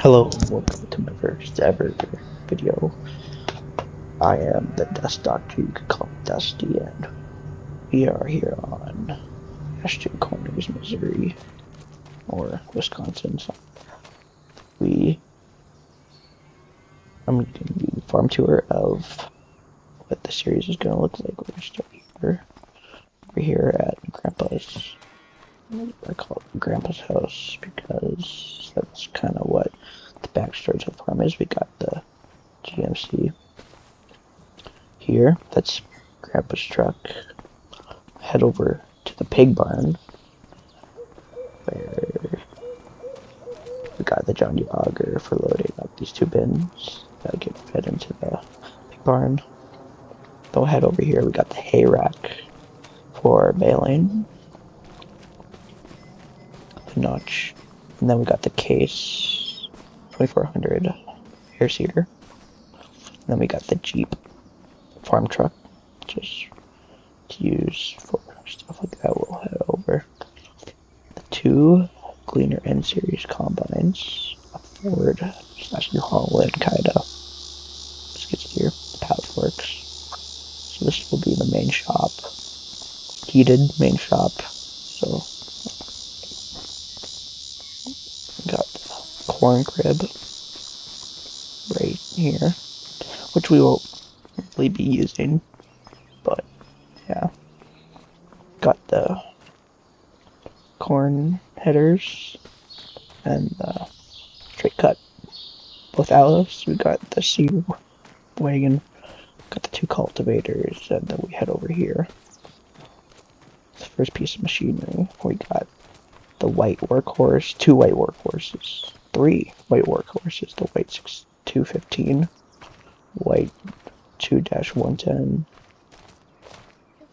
Hello, welcome to my first ever video. I am the Dust Doctor, you could call me Dusty, and we are here on Ashton Corners, Missouri, or Wisconsin. So I'm going to do the farm tour of what the series is going to look like. We're going to start here. We're here at Grandpa's, I call it Grandpa's house, because that's kind of what the backstory to the farm is. We got the GMC here, that's Grandpa's truck. Head over to the pig barn, where we got the John Deere auger for loading up these two bins that get fed into the pig barn. Then we'll head over here, we got the hay rack for baling, the notch, and then we got the case 2400 air seeder. And then we got the Jeep farm truck, just to use for stuff like that. We'll head over the two Gleaner N series combines, a Ford / New Holland kind of skid steer, pallet works. So this will be the main shop, heated main shop. So we got the corn crib right here, which we won't really be using, but yeah. Got the corn headers and the straight cut, both Alice. We got the seed wagon, got the two cultivators, and then we head over here. The first piece of machinery, we got the white workhorse, two white workhorses, three white workhorses, the white 6215, white 2-110,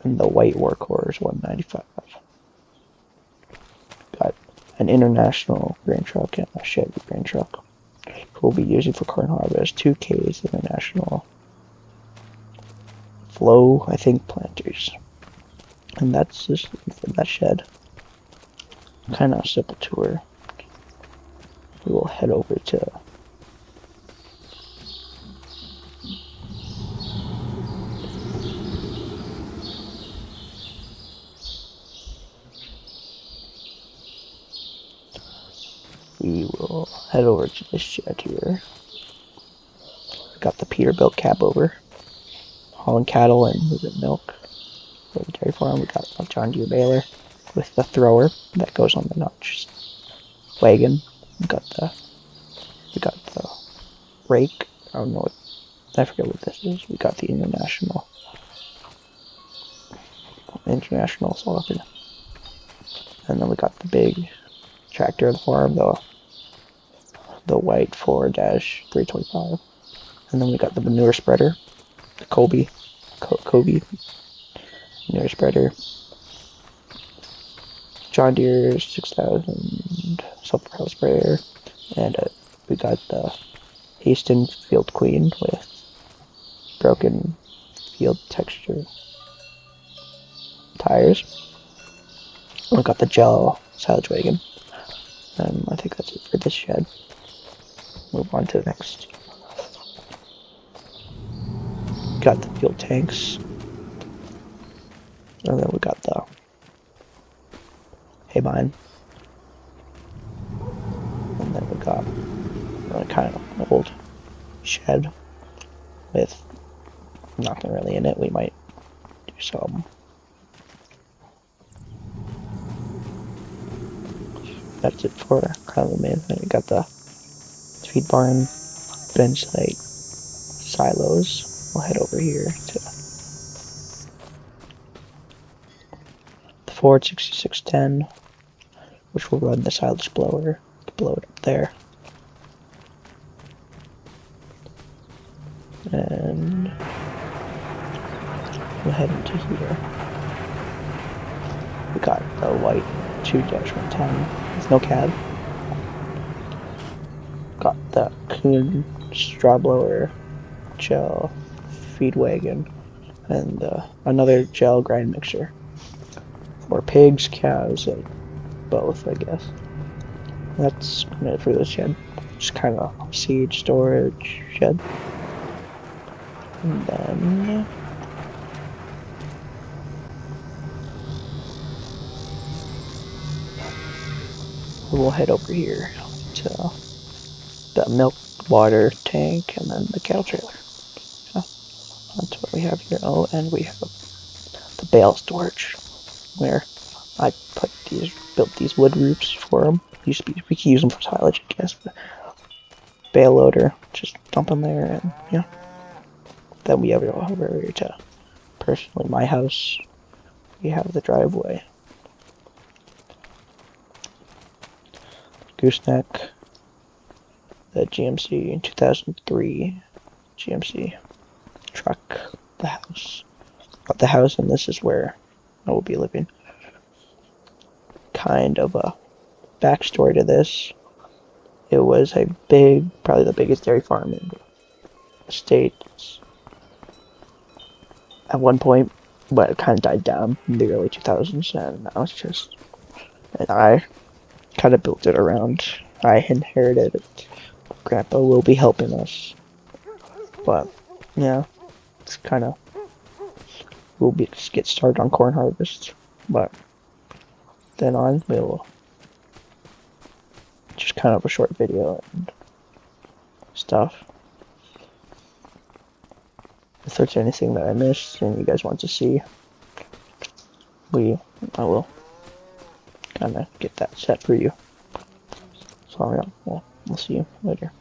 and the white workhorse 195. Got an international grain truck and a Chevy grain truck we'll be using for corn harvest. 2Ks international flow, I think, planters. And that's just from that shed. Kind of a simple tour. We will head over to this shed here. Got the Peterbilt cab over, hauling cattle and moving milk for the dairy farm. We got a John Deere baler with the thrower that goes on the notch wagon. We got the rake. I don't know what, I forget what this is. We got the international sorter, and then we got the big tractor of the farm, the white 4-325, and then we got the manure spreader, the Kobe manure spreader, John Deere 6000 sulfur health sprayer, and we got the Haston Field Queen with broken field texture tires. We got the gel silage wagon, and I think that's it for this shed. Move on to the next. Got the fuel tanks, and then we got the hay barn, and then we got kind of an old shed with nothing really in it. We might do some. That's it for kind of the main thing. We got the feed barn, bench site, silos. We'll head over here to the Ford 6610, which will run the silage blower to blow it up there. And we'll head into here. We got the white 2-110 with no cab. Got the Kuhn straw blower, gel feed wagon, and another gel grind mixer for pigs, cows, and both, I guess. That's it for this shed. just kind of seed storage shed. And then we'll head over here to the milk water tank and then the cattle trailer. So that's what we have here. Oh, and we have the bale storage where I built these wood roofs for them. We can use them for silage, I guess. But bale loader, just dump them there, and yeah. Then we have it over here to personally my house. We have the driveway, gooseneck, the GMC in 2003 GMC truck, the house. Got the house, and this is where I will be living. Kind of a backstory to this. It was a probably the biggest dairy farm in the States at one point, but it kind of died down in the early 2000s, and now it's just, and I kind of built it around. I inherited it. Grandpa will be helping us, but yeah, it's kind of, we'll get started on corn harvest, but then on we'll just kind of a short video and stuff. If there's anything that I missed and you guys want to see, I will kind of get that set for you. So yeah, we'll see you later.